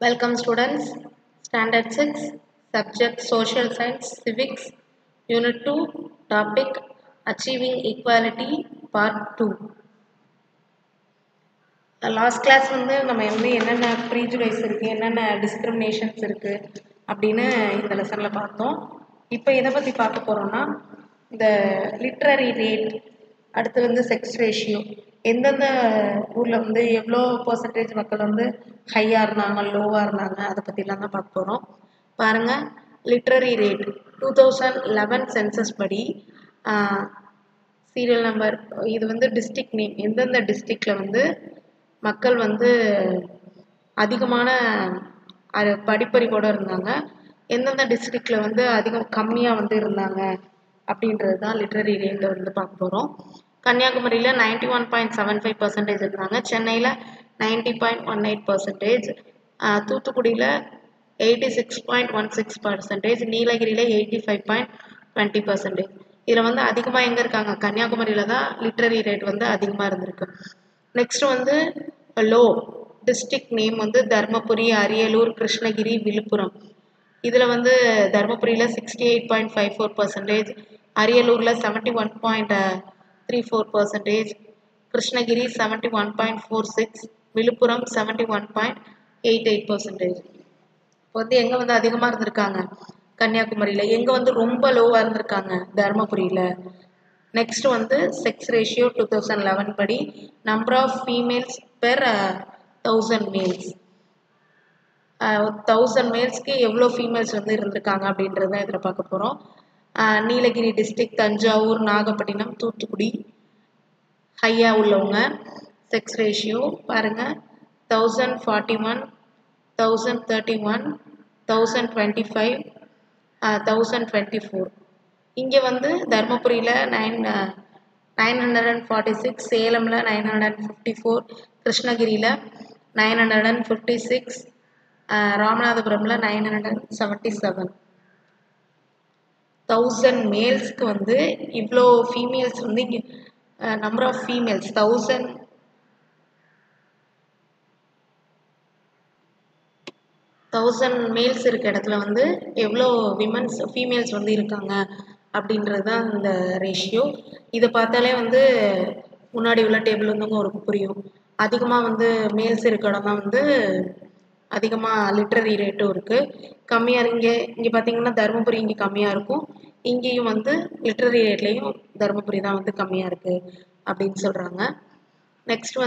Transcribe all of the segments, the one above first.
Welcome students, Standard 6, Subject Social Science, Civics, Unit 2, Topic Achieving Equality, Part 2. Last class நம்ம என்னென்ன ப்ரீஜுடைஸ் இருக்குது, என்னென்ன discriminations இருக்குது அப்படின்னு இந்த லெசனில் பார்த்தோம். இப்போ எதை பற்றி பார்க்க போகிறோம்னா, இந்த லிட்ரரி ரேட், அடுத்து செக்ஸ் ரேஷியோ, எந்தெந்த ஊரில் எவ்வளோ பர்சன்டேஜ் மக்கள் ஹையாக இருந்தாங்க, லோவாக இருந்தாங்க, அதை பற்றிலாம் தான் பார்க்க போகிறோம். பாருங்கள், லிட்ரரி ரேட் 2011 சென்சஸ் படி சீரியல் நம்பர், இது டிஸ்ட்ரிக்ட் நேம், எந்தெந்த டிஸ்ட்ரிக்டில் மக்கள் அதிகமான படிப்பறிவோடு இருந்தாங்க, எந்தெந்த டிஸ்ட்ரிக்டில் அதிகம் கம்மியாக இருந்தாங்க அப்படின்றது தான் லிட்ரரி ரேட்டில் பார்க்க போகிறோம். கன்னியாகுமரியில் 91.75% இருந்தாங்க, சென்னையில் 90.18%, தூத்துக்குடியில் 86.16%, நீலகிரியில் 85.20%. இதில் அதிகமாக எங்கே இருக்காங்க? கன்னியாகுமரியில் தான் லிட்ரரி ரேட் அதிகமாக இருந்திருக்கு. Next low district name Dharmapuri, Ariyalur, Krishnagiri, Villupuram. இதில் தர்மபுரியில் 68.54%, அரியலூரில் 71.34%, கிருஷ்ணகிரி 71.46%, விழுப்புரம் 71.88%. இப்போ எங்கே அதிகமாக இருந்திருக்காங்க? கன்னியாகுமரியில். எங்கே ரொம்ப லோவாக இருந்திருக்காங்க? தர்மபுரியில். நெக்ஸ்ட் செக்ஸ் ரேஷியோ 2011 படி number of females per 1000 males. 1000 மேல்ஸ்க்கு எவ்வளோ ஃபீமேல்ஸ் இருந்திருக்காங்க அப்படின்றத இதில் பார்க்க போகிறோம். நீலகிரி டிஸ்ட்ரிக்ட், தஞ்சாவூர், நாகப்பட்டினம், தூத்துக்குடி ஹையாக உள்ளவங்க. செக்ஸ் ரேஷியோ பாருங்கள், 1041, 1031, 1025, 1024. இங்கே தர்மபுரியில் 946, சேலமில் 954, கிருஷ்ணகிரியில் 956, ராமநாதபுரமில் 977. 1000 மேல்ஸ்க்கு இவ்வளோ ஃபீமேல்ஸ் இங்கே நம்பர் ஆஃப் ஃபீமேல்ஸ் 1000 மேல்ஸ் இருக்க இடத்துல எவ்வளோ ஃபீமேல்ஸ் இருக்காங்க அப்படின்றது தான் இந்த ரேஷியோ. இதை பார்த்தாலே முன்னாடி உள்ள டேபிள் உங்களுக்கு புரியும். அதிகமாக மேல்ஸ் இருக்க இடம் தான் அதிகமாக லிட்ரரி ரேட்டும் இருக்குது. கம்மியாக இங்கே பார்த்தீங்கன்னா தருமபுரி இங்கே கம்மியாக இருக்கும், இங்கேயும் லிட்ரரி ரேட்லேயும் தருமபுரி தான் கம்மியாக இருக்குது அப்படின்னு சொல்கிறாங்க. Next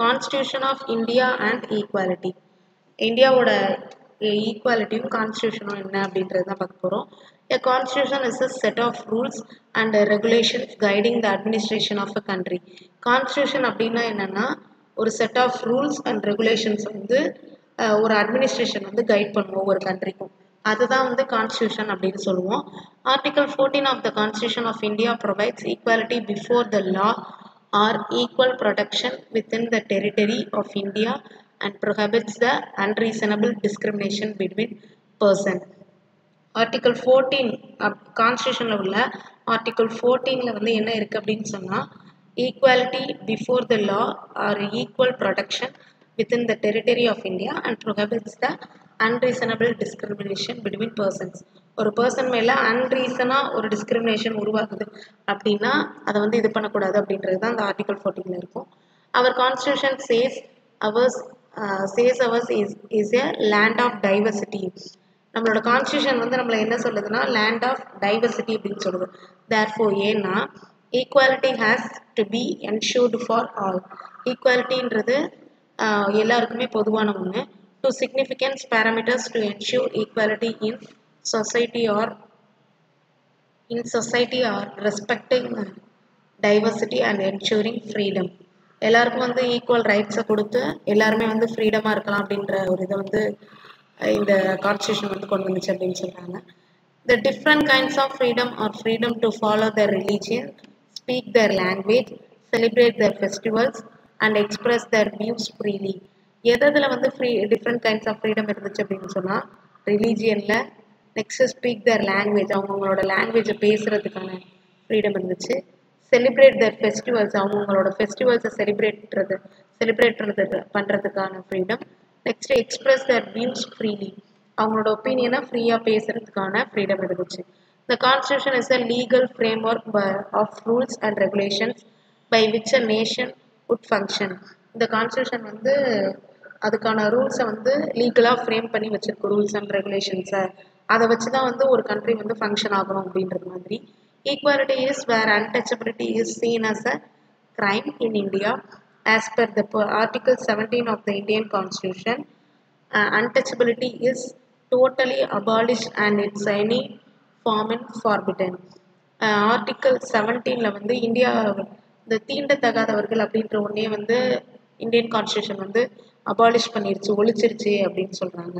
constitution of India and equality. இந்தியாவோட ஈக்குவாலிட்டியும் கான்ஸ்டியூஷனும் என்ன அப்படின்றது தான் பார்க்க போகிறோம். A constitution is a set of rules and regulations guiding the administration of a country. Constitution அப்படின்னா என்னன்னா, ஒரு set of rules and regulations ஒரு அட்மினிஸ்ட்ரேஷன் கைட் பண்ணுவோம் ஒரு கண்ட்ரிக்கும். அதுதான் கான்ஸ்டியூஷன் அப்படின்னு சொல்லுவோம். Article 14 of the Constitution of India provides equality before the law or equal protection within the territory of India and prohibits the unreasonable discrimination between persons. Article 14 கான்ஸ்டியூஷனில் உள்ள article 14 என்ன இருக்குது அப்படின்னு சொன்னால், equality before the law or equal protection within the territory of India and prohibits the unreasonable discrimination between persons. ஒரு person மேலே அன்ரீசனாக ஒரு டிஸ்கிரிமினேஷன் உருவாகுது அப்படின்னா அதை இது பண்ணக்கூடாது அப்படின்றது தான் அந்த ஆர்டிக்கல் 14 இருக்கும். Our constitution says ours is a land of diversity. நம்மளோட கான்ஸ்டியூஷன் நம்மளை என்ன சொல்லுதுன்னா, லேண்ட் ஆஃப் டைவர்சிட்டி அப்படின்னு சொல்லுது. தேர்ஃபோர் ஏன்னா equality has to be ensured for all. ஈக்குவாலிட்டின்றது எல்லாருக்குமே பொதுவான ஒன்று. To significance parameters to ensure equality in society are respecting diversity and ensuring freedom. எல்லாருக்கும் ஈக்குவல் ரைட்ஸை கொடுத்து எல்லாருமே ஃப்ரீடமாக இருக்கலாம் அப்படின்ற ஒரு இதை இந்த கான்ஸ்டியூஷன் கொண்டு வந்துச்சு அப்படின்னு சொல்கிறாங்க. The different kinds of freedom are freedom to follow their religion, speak their language, celebrate their festivals and express their views freely. எதில் டிஃப்ரெண்ட் கைண்ட்ஸ் ஆஃப் ஃப்ரீடம் இருந்துச்சு அப்படின்னு சொன்னால், ரிலீஜியனில். நெக்ஸ்ட்டு ஸ்பீக் தேர் லாங்குவேஜ், அவங்களோட லாங்குவேஜை பேசுகிறதுக்கான ஃப்ரீடம் இருந்துச்சு. செலிப்ரேட் தேர் festivals, அவங்களோட ஃபெஸ்டிவல்ஸை celebrate பண்ணுறதுக்கான freedom. Next express தர் views freely, அவங்களோட ஒப்பீனியனை ஃப்ரீயாக பேசுறதுக்கான ஃப்ரீடம் இருந்துச்சு. The Constitution is a legal framework of rules and regulations by which a nation would function. இந்த கான்ஸ்டியூஷன் வந்து அதுக்கான ரூல்ஸை வந்து லீகலாக ஃப்ரேம் பண்ணி வச்சிருக்க ரூல்ஸ் அண்ட் ரெகுலேஷன்ஸை அதை வச்சு தான் வந்து ஒரு கண்ட்ரி வந்து ஃபங்க்ஷன் ஆகணும் அப்படின்றது மாதிரி. Equality is where untouchability is seen as a crime in India as per the Article 17 of the Indian Constitution. Untouchability is totally abolished and it's any form in forbidden. Article 17ல வந்து India இந்த தீண்டத்தகாதவர்கள் அப்படின்ற ஒன்னே வந்து Indian constitution வந்து abolish பண்ணிருச்சு, ஒழிச்சிருச்சு அப்படின்னு சொல்றாங்க.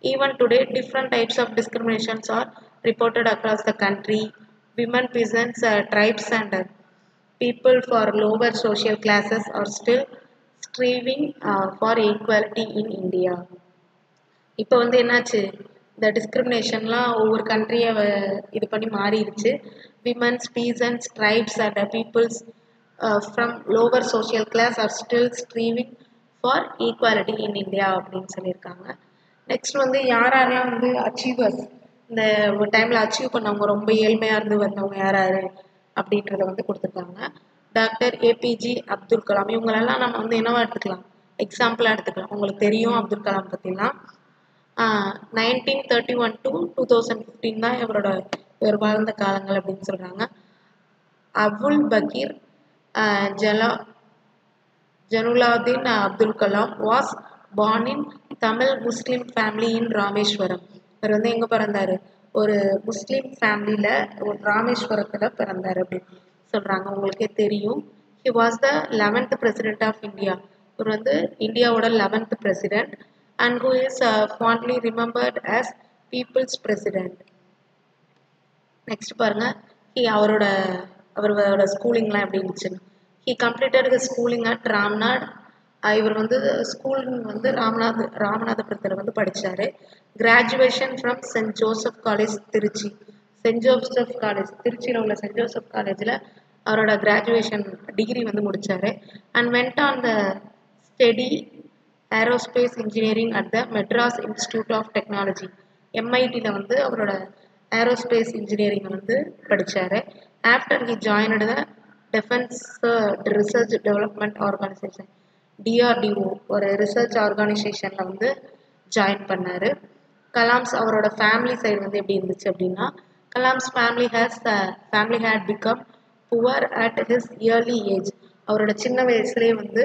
Even today, different types of discriminations are reported across the country. Women, peasants, tribes and people for lower social classes are still striving for equality in India. இப்போ வந்து என்னாச்சு, இந்த டிஸ்கிரிமினேஷன்லாம் ஒவ்வொரு கண்ட்ரியை இது பண்ணி மாறிடுச்சு. Women's, peasants, tribes and peoples from lower social class are still striving for equality in India அப்படின்னு சொல்லியிருக்காங்க. நெக்ஸ்ட் வந்து யாரெல்லாம் வந்து அச்சீவர்ஸ், இந்த ஒரு டைமில் அச்சீவ் பண்ணவங்க, ரொம்ப ஏழ்மையாக இருந்து வந்தவங்க யார் யார் அப்படின்றத வந்து கொடுத்துருக்காங்க. டாக்டர் ஏபிஜே அப்துல் கலாம், இவங்களெல்லாம் நம்ம வந்து என்னவா எடுத்துக்கலாம், எக்ஸாம்பிளாக எடுத்துக்கலாம். உங்களுக்கு தெரியும் அப்துல் கலாம் பற்றிலாம். 1931 to 2015 தான் இவர் வாழ்ந்த காலங்கள் அப்படின்னு சொல்கிறாங்க. Avul Pakir Jainulabdeen Abdul Kalam was born in Tamil Muslim family in Rameswaram. இவர் வந்து எங்கே பிறந்தார், ஒரு முஸ்லீம் ஃபேமிலியில் ஒரு ராமேஸ்வரத்தில் பிறந்தார் அப்படின்னு சொல்கிறாங்க. உங்களுக்கே தெரியும். He was the 11th president of India. இவர் வந்து இந்தியாவோட 11th president and who is fondly remembered as people's president. Next பாருங்க, அவரோட ஸ்கூலிங்லாம் எப்படி இருந்துச்சுன்னு. He completed his schooling at Ramnad. இவர் வந்து ஸ்கூலிங் வந்து ராமநாதபுரத்தில் வந்து படித்தார். Graduation from Saint Joseph college Trichy. Saint Joseph college திருச்சியில் உள்ள சென்ட் ஜோசப் காலேஜில் அவரோட கிராஜுவேஷன் டிகிரி வந்து முடித்தார். And went on the study aerospace engineering at the Madras institute of technology. எம்ஐடியில் வந்து அவரோட ஏரோஸ்பேஸ் இன்ஜினியரிங் வந்து படித்தார். After he joined the defence research development organisation, DRDO, ஒரு ரிசர்ச் ஆர்கனைசேஷனில் வந்து ஜாயின் பண்ணார். கலாம்ஸ் அவரோட ஃபேமிலி சைடு வந்து எப்படி இருந்துச்சு அப்படின்னா, Kalam's family had become poor at his early age. அவரோட சின்ன வயசுலேயே வந்து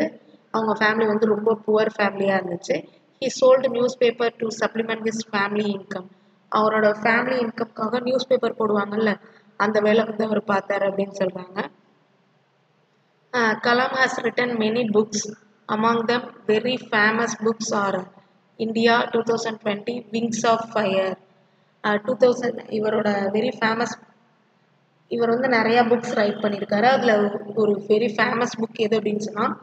அவங்க ஃபேமிலி வந்து ரொம்ப புவர் ஃபேமிலியாக இருந்துச்சு. He sold news paper to supplement his family income. அவரோட ஃபேமிலி இன்கம்காக நியூஸ் பேப்பர் போடுவாங்கல்ல, அந்த வேலை வந்து அவர் பார்த்தாரு அப்படின்னு சொல்கிறாங்க. Kalam has return many books. Among them, very famous books are India 2020, Wings of Fire. 2000 இவரோட வெரி ஃபேமஸ், இவர் வந்து நிறையா புக்ஸ் ரைட் பண்ணியிருக்காரு. அதில் ஒரு வெரி ஃபேமஸ் புக் எது அப்படின்னு சொன்னால்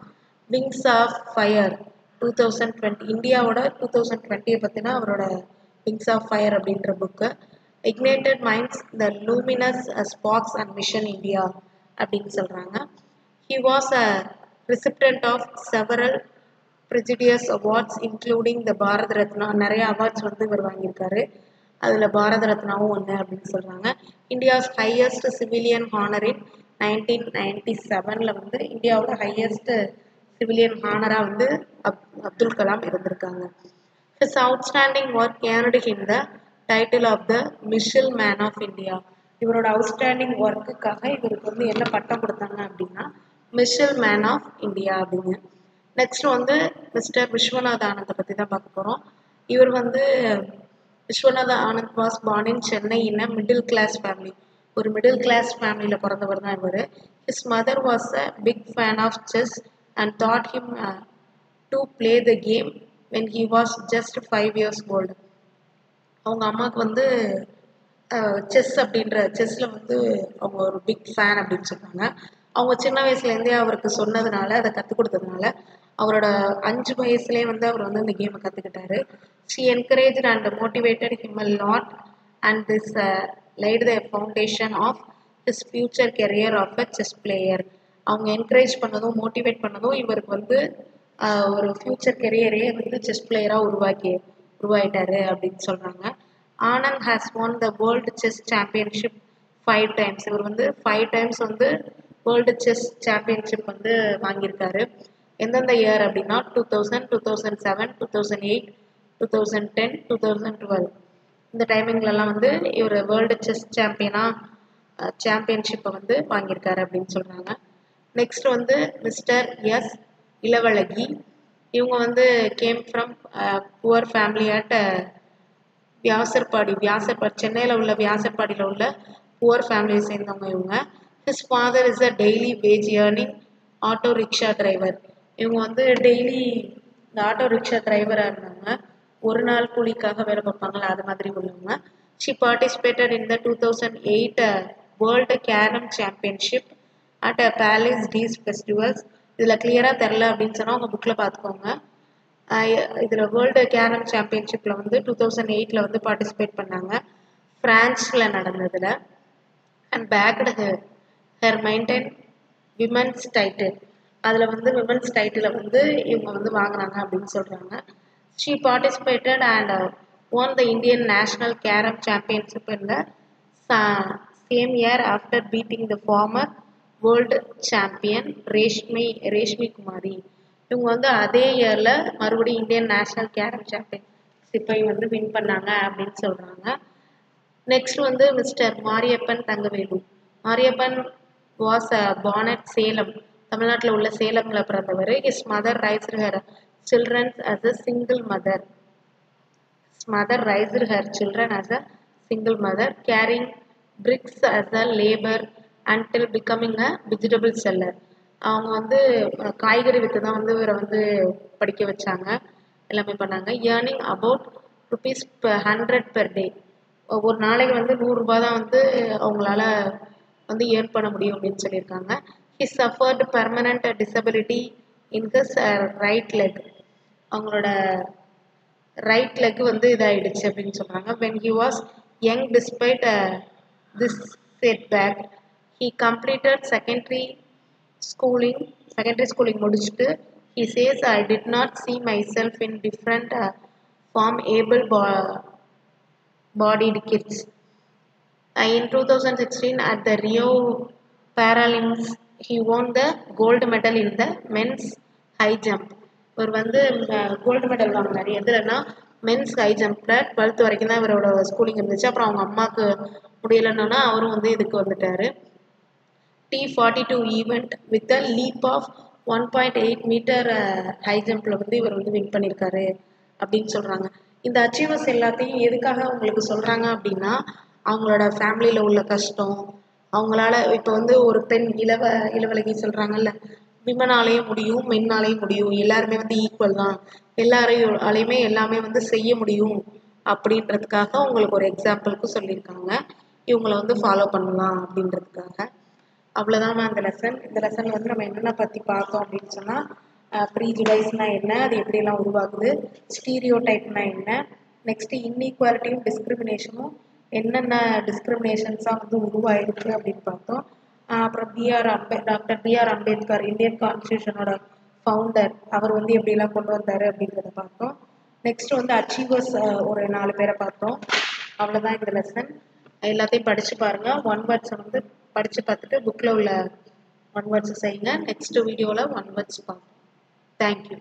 விங்ஸ் ஆஃப் ஃபயர் 2020. இந்தியாவோட 2020 பற்றினா அவரோட விங்ஸ் ஆஃப் ஃபயர் அப்படின்ற book. Ignited minds the luminous Sparks and mission India அப்படின்னு சொல்கிறாங்க. He was a recipient of several prestigious awards including the Bharat Ratna. நிறைய அவார்ட்ஸ் வந்து இவர் வாங்கியிருக்காரு, அதில் பாரத ரத்னாவும் ஒன்று அப்படின்னு சொல்கிறாங்க. இந்தியாஸ் ஹையஸ்ட் சிவிலியன் ஹானர் இன் 1997 வந்து இந்தியாவோட ஹையஸ்ட் சிவிலியன் ஹானராக வந்து அப்துல் கலாம் இருந்திருக்காங்க. His outstanding work earned him the title of the Missile Man of India. இவரோட அவுட்ஸ்டாண்டிங் ஒர்க்குக்காக இவருக்கு வந்து என்ன பட்டம் கொடுத்தாங்க அப்படின்னா மிஷில் மேன் ஆஃப் இந்தியா அப்படிங்க. நெக்ஸ்ட் வந்து மிஸ்டர் விஸ்வநாத ஆனந்தை பற்றி தான் பார்க்க போகிறோம். இவர் வந்து Viswanatha Anand was born in Chennai in a middle class family. ஒரு மிடில் கிளாஸ் ஃபேமிலியில் பிறந்தவர் தான் இவர். His mother was a big fan of chess and taught him to play the game when he was just 5 years old. அவங்க அம்மாவுக்கு வந்து செஸ்ஸில் வந்து அவங்க ஒரு பிக் ஃபேன் அப்படின்னு சொன்னாங்க. அவங்க சின்ன வயசுலேருந்தே அவருக்கு சொன்னதுனால, அதை கற்றுக் கொடுத்ததுனால அவரோட 5 வயசுலேயே வந்து அவர் வந்து இந்த கேமை கற்றுக்கிட்டாரு. She encouraged and motivated him a lot and this laid the foundation of his future career of a chess player. அவங்க என்கரேஜ் பண்ணதும் மோட்டிவேட் பண்ணதும் இவருக்கு வந்து ஒரு ஃப்யூச்சர் கெரியரே வந்து செஸ் பிளேயராக உருவாயிட்டாரு அப்படின்னு சொல்கிறாங்க. Anand has won the world chess championship 5 times. இவர் வந்து 5 times வந்து வேர்ல்டு செஸ் சாம்பியன்ஷிப் வந்து வாங்கியிருக்காரு. எந்தெந்த இயர் அப்படின்னா 2000, 2007, 2008, 2010, 2012 இந்த டைமிங்லலாம் வந்து இவர் வேர்ல்டு செஸ் சாம்பியன்ஷிப்பை வந்து வாங்கியிருக்காரு அப்படின்னு சொல்கிறாங்க. நெக்ஸ்ட் வந்து மிஸ்டர் எஸ் இளவழகி. இவங்க வந்து came from poor family at Vyasarpadi சென்னையில் உள்ள வியாசர்பாடியில் உள்ள புவர் ஃபேமிலியை சேர்ந்தவங்க இவங்க. His father is a daily wage earning auto rickshaw driver. இவங்க வந்து டெய்லி இந்த ஆட்டோ ரிக்ஷா டிரைவராக இருந்தாங்க. ஒரு நாள் கூலிக்காக வேலை பார்ப்பாங்களா அது மாதிரி உள்ளவங்க. She participated in the 2008 world carrom championship at Palais des Festivals. இதில் கிளியராக தெரில அப்படின்னு சொன்னால் உங்கள் புக்கில் பார்த்துக்கோங்க. இதில் வேர்ல்டு கேரம் சாம்பியன்ஷிப்பில் வந்து 2008 வந்து பார்ட்டிசிபேட் பண்ணாங்க ஃப்ரான்ஸில் நடந்ததில். And backed her maintain women's title. அதில் வந்து விமன்ஸ் டைட்டிலை வந்து இவங்க வந்து வாங்கினாங்க அப்படின்னு சொல்கிறாங்க. She participated and won the Indian National Carom Championship in the same year after beating the former world champion Rashmi Kumari. இவங்க வந்து அதே இயரில் மறுபடியும் இந்தியன் நேஷனல் கேரம் சாம்பியன்ஷிப்பை வந்து வின் பண்ணாங்க அப்படின்னு சொல்கிறாங்க. நெக்ஸ்ட் வந்து mister Mariyappan Thangavelu. Mariyappan was born at Salem, தமிழ்நாட்டில் உள்ள சேலமில் பிறந்தவர். His mother raised her children as a single mother. Carrying bricks as a labor until becoming a vegetable seller. அவங்க வந்து காய்கறி விற்று தான் வந்து இவரை வந்து படிக்க வச்சாங்க, எல்லாமே பண்ணாங்க. Earning about ₹100 per day. ஒரு நாளைக்கு வந்து ₹100 தான் வந்து அவங்களால வந்து ஏர்ன் பண்ண முடியும் அப்படின்னு சொல்லியிருக்காங்க. He suffered permanent disability in his right leg. அவங்களோட ரைட் லெக் வந்து இதாகிடுச்சு அப்படின்னு சொல்கிறாங்க. when he was young despite this setback he completed secondary schooling முடிச்சுட்டு he says I did not see myself in different from able bodied kids. In 2016 at the Rio Paralympics he won the gold medal in the men's high jump. இவர் வந்து gold medal வாங்கினார். எதுலன்னா men's high ஜம்பில் 12th வரைக்கும் தான் இவரோட schooling இருந்துச்சு. அப்புறம் அவங்க அம்மாவுக்கு முடியலைன்னா அவரும் வந்து இதுக்கு வந்துட்டார். T42 event with a leap of 1.8 metre high ஜம்பில் வந்து இவர் வந்து வின் பண்ணியிருக்காரு அப்படின்னு சொல்கிறாங்க. இந்த அச்சீவர்ஸ் எல்லாத்தையும் எதுக்காக உங்களுக்கு சொல்கிறாங்க அப்படின்னா அவங்களோட ஃபேமிலியில் உள்ள கஷ்டம், அவங்களால இப்போ வந்து ஒரு பெண் இளவழகி சொல்கிறாங்கல்ல, விமனாலேயும் முடியும் மென்னாலேயும் முடியும், எல்லாருமே வந்து ஈக்குவல் தான், எல்லாரையுமே எல்லாமே வந்து செய்ய முடியும் அப்படின்றதுக்காக உங்களுக்கு ஒரு எக்ஸாம்பிளுக்கு சொல்லியிருக்காங்க. இவங்களை வந்து ஃபாலோ பண்ணலாம் அப்படின்றதுக்காக. அவ்வளோதான் அந்த லெசன். இந்த லெசனில் வந்து நம்ம என்னென்ன பற்றி பார்த்தோம் அப்படின்னு சொன்னால் ப்ரீஜுடைஸ்னால் என்ன, அது எப்படியெல்லாம் உருவாகுது, ஸ்டீரியோ டைப்னா என்ன, நெக்ஸ்ட்டு இன்இக்வாலிட்டியும் டிஸ்கிரிமினேஷனும் என்னென்ன டிஸ்கிரிமினேஷன்ஸாக வந்து உருவாயிருக்கு அப்படின்னு பார்த்தோம். அப்புறம் டாக்டர் பிஆர் அம்பேத்கர் இந்தியன் கான்ஸ்டியூஷனோட ஃபவுண்டர், அவர் வந்து எப்படிலாம் கொண்டு வந்தார் அப்படின்றத பார்த்தோம். நெக்ஸ்ட் வந்து அச்சீவர்ஸ் ஒரு 4 பேரை பார்த்தோம். அவ்வளோதான் இந்த லெசன். எல்லாத்தையும் படித்து பாருங்கள். 1 வேர்ட்ஸை வந்து படித்து பார்த்துட்டு புக்கில் உள்ள 1 வேர்ட்ஸை செய்யுங்க. நெக்ஸ்ட் வீடியோவில் 1 வேர்ட்ஸ் பார்ப்போம். தேங்க்யூ.